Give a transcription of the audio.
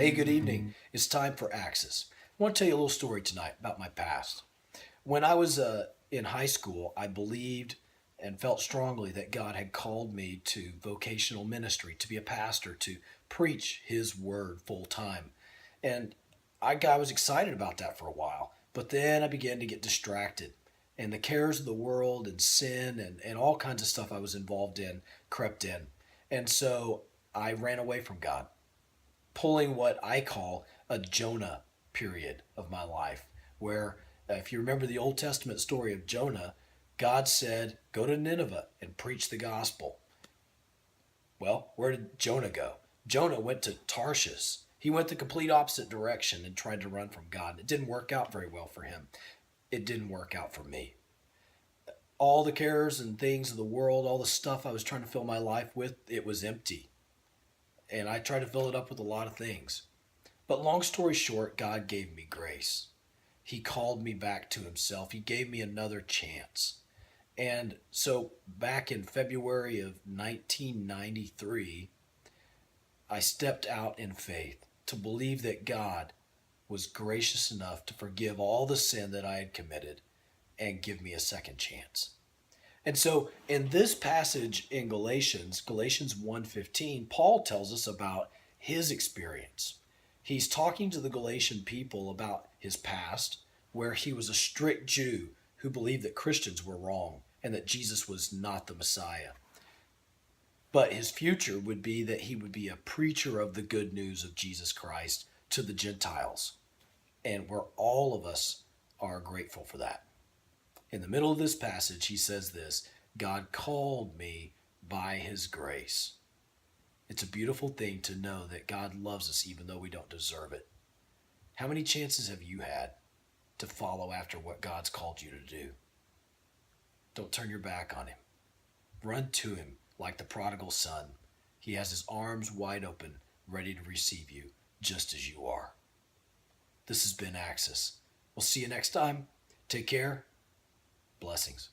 Hey, good evening. It's time for Axis. I want to tell you a little story tonight about my past. When I was in high school, I believed and felt strongly that God had called me to vocational ministry, to be a pastor, to preach His word full time. And I was excited about that for a while. But then I began to get distracted. And the cares of the world and sin and all kinds of stuff I was involved in crept in. And so I ran away from God, pulling what I call a Jonah period of my life, where if you remember the Old Testament story of Jonah, God said, "Go to Nineveh and preach the gospel." Well, where did Jonah go? Jonah went to Tarshish. He went the complete opposite direction and tried to run from God. It didn't work out very well for him. It didn't work out for me. All the cares and things of the world, all the stuff I was trying to fill my life with, it was empty. And I tried to fill it up with a lot of things. But long story short, God gave me grace. He called me back to Himself. He gave me another chance. And so back in February of 1993, I stepped out in faith to believe that God was gracious enough to forgive all the sin that I had committed and give me a second chance. And so in this passage in Galatians 1:15, Paul tells us about his experience. He's talking to the Galatian people about his past, where he was a strict Jew who believed that Christians were wrong and that Jesus was not the Messiah. But his future would be that he would be a preacher of the good news of Jesus Christ to the Gentiles. And where all of us are grateful for that. In the middle of this passage, he says this: God called me by His grace. It's a beautiful thing to know that God loves us even though we don't deserve it. How many chances have you had to follow after what God's called you to do? Don't turn your back on Him. Run to Him like the prodigal son. He has His arms wide open, ready to receive you just as you are. This has been Axis. We'll see you next time. Take care. Blessings.